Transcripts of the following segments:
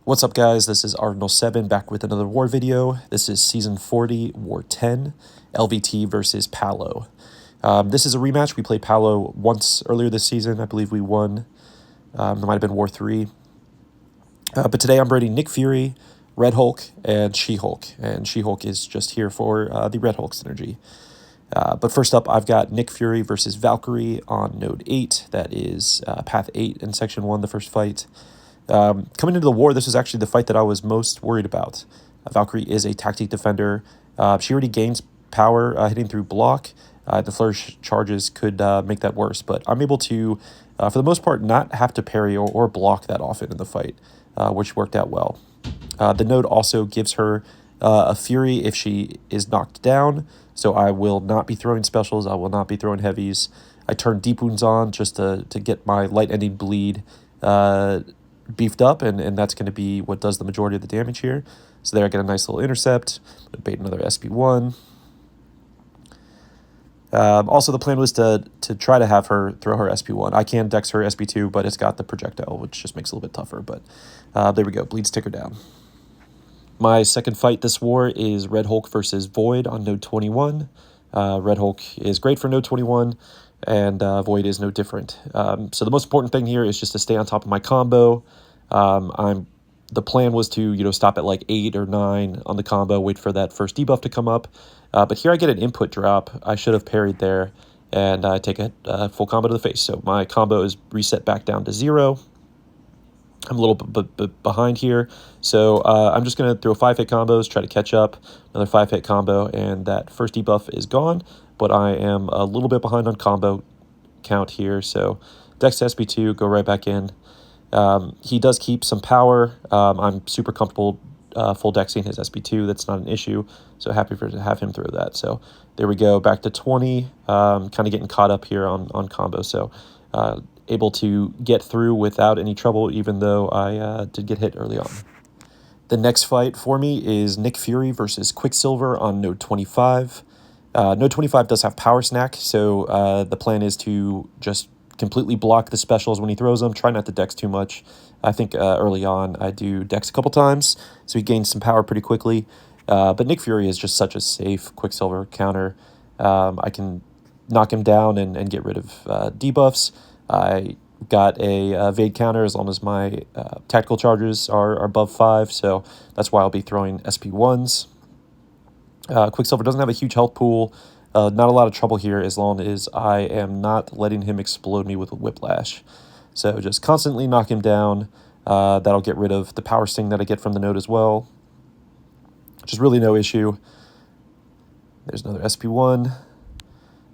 What's up, guys? This is Ardenal7 back with another war video. This is Season 40, War 10, LVT versus PALO. This is a rematch. We played PALO once earlier this season. I believe we won. It might have been War 3. But today I'm bringing Nick Fury, Red Hulk, and She-Hulk. And She-Hulk is just here for the Red Hulk synergy. But first up, I've got Nick Fury versus Valkyrie on Node 8. That is Path 8 in Section 1, the first fight. Coming into the war, this was actually the fight that I was most worried about. Valkyrie is a tactic defender. She already gains power hitting through block. The flourish charges could make that worse, but I'm able to, for the most part, not have to parry or block that often in the fight, which worked out well. The node also gives her a Fury if she is knocked down, so I will not be throwing specials. I will not be throwing heavies. I turn deep wounds on just to get my light ending bleed beefed up, and that's going to be what does the majority of the damage here. So there I get a nice little intercept, bait another SP1. Also, the plan was to try to have her throw her SP1. I can dex her SP2, but it's got the projectile, which just makes it a little bit tougher. But there we go, bleeds ticker down. My second fight this war is Red Hulk versus Void on Node 21. Red Hulk is great for Node 21, and Void is no different. So the most important thing here is just to stay on top of my combo. The plan was to stop at like 8 or 9 on the combo, wait for that first debuff to come up. But here I get an input drop. I should have parried there, and I take a full combo to the face. So my combo is reset back down to 0. I'm a little bit behind here, so I'm just going to throw 5-hit combos, try to catch up, another 5-hit combo, and that first debuff is gone, but I am a little bit behind on combo count here, so dex to SP2, go right back in. He does keep some power. I'm super comfortable full dexing his SP2. That's not an issue, so happy to have him throw that. So there we go, back to 20, kind of getting caught up here on combo, so able to get through without any trouble, even though I did get hit early on. The next fight for me is Nick Fury versus Quicksilver on Node 25. Node 25 does have Power Snack, so the plan is to just completely block the specials when he throws them. Try not to dex too much. I think early on I do dex a couple times, so he gains some power pretty quickly. But Nick Fury is just such a safe Quicksilver counter. I can knock him down and get rid of debuffs. I got a evade counter as long as my tactical charges are above 5, so that's why I'll be throwing SP1s. Quicksilver doesn't have a huge health pool. Not a lot of trouble here as long as I am not letting him explode me with a whiplash. So just constantly knock him down. That'll get rid of the power sting that I get from the node as well, which is really no issue. There's another SP1.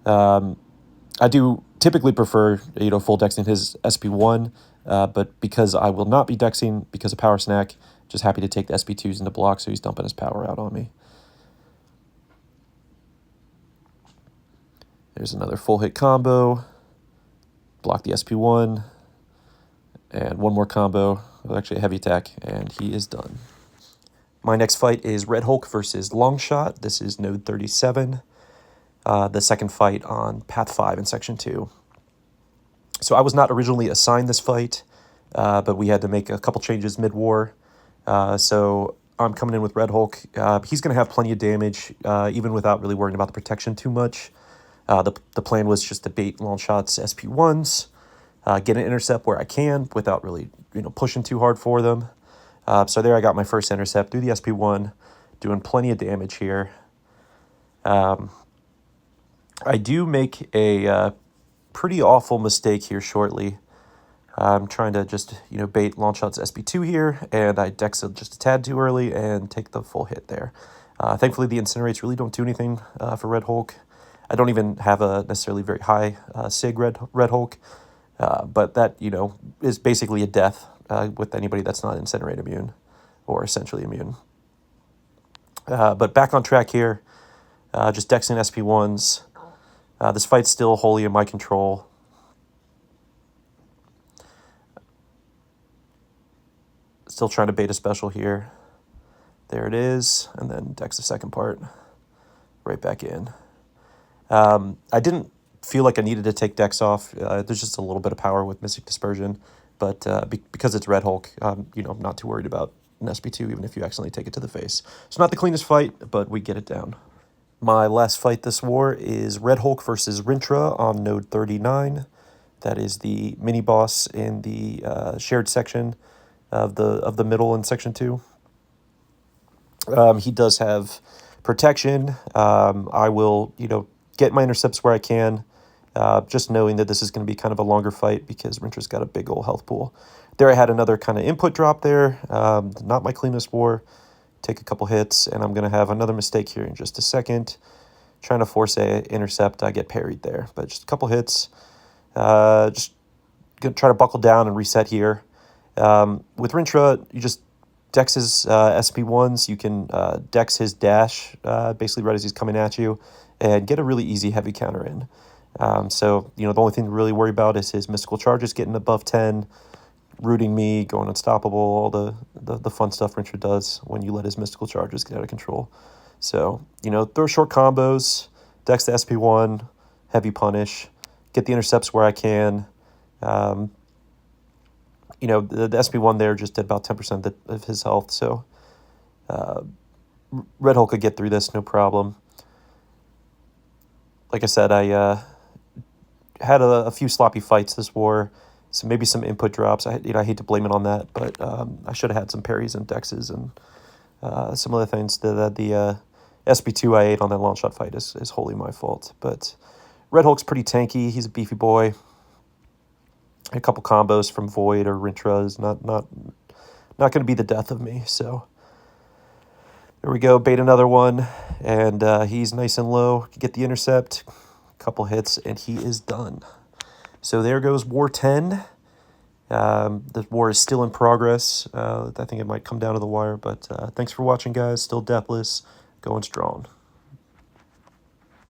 I do typically prefer, full dexing his SP1, but because I will not be dexing because of Power Snack, just happy to take the SP2s into block, so he's dumping his power out on me. There's another full hit combo, block the SP1, and one more combo, actually a heavy attack, and he is done. My next fight is Red Hulk versus Longshot. This is Node 37. The second fight on Path 5 in Section 2. So I was not originally assigned this fight, but we had to make a couple changes mid-war. So I'm coming in with Red Hulk. He's going to have plenty of damage, even without really worrying about the protection too much. The plan was just to bait Longshot's SP1s, get an intercept where I can without really pushing too hard for them. So there I got my first intercept through the SP1, doing plenty of damage here. I do make a pretty awful mistake here shortly. I'm trying to just, bait Longshot's SP2 here, and I dex it just a tad too early and take the full hit there. Thankfully, the incinerates really don't do anything for Red Hulk. I don't even have a necessarily very high SIG Red Hulk, but that, is basically a death with anybody that's not incinerate immune or essentially immune. But back on track here, just dexing SP1s. This fight's still wholly in my control. Still trying to bait a special here. There it is, and then dex the second part. Right back in. I didn't feel like I needed to take dex off. There's just a little bit of power with Mystic Dispersion, but because it's Red Hulk, I'm not too worried about an SB2 even if you accidentally take it to the face. It's not the cleanest fight, but we get it down. My last fight this war is Red Hulk versus Rintrah on node 39. That is the mini boss in the shared section of the middle in section 2. He does have protection. I will, get my intercepts where I can, just knowing that this is going to be kind of a longer fight because Rintrah's got a big old health pool. There I had another kind of input drop there. Not my cleanest war. Take a couple hits, and I'm going to have another mistake here in just a second. Trying to force a intercept, I get parried there. But just a couple hits. Just going to try to buckle down and reset here. With Rintrah, you just dex his SP1s. You can dex his dash basically right as he's coming at you and get a really easy heavy counter in. So, the only thing to really worry about is his mystical charges getting above 10, rooting me, going unstoppable, all the fun stuff Rintrah does when you let his mystical charges get out of control. So, throw short combos, dex the SP1, heavy punish, get the intercepts where I can. The SP1 there just did about 10% of his health, so Red Hulk could get through this, no problem. Like I said, I had a few sloppy fights this war, so maybe some input drops. I hate to blame it on that, but I should have had some parries and dexes and some other things. The SB2 I ate on that Longshot fight is wholly my fault. But Red Hulk's pretty tanky. He's a beefy boy. A couple combos from Void or Rintrah is not going to be the death of me. So there we go. Bait another one, and he's nice and low. Get the intercept, couple hits, and he is done. So there goes War 10. The war is still in progress. I think it might come down to the wire, but thanks for watching, guys. Still deathless, going strong.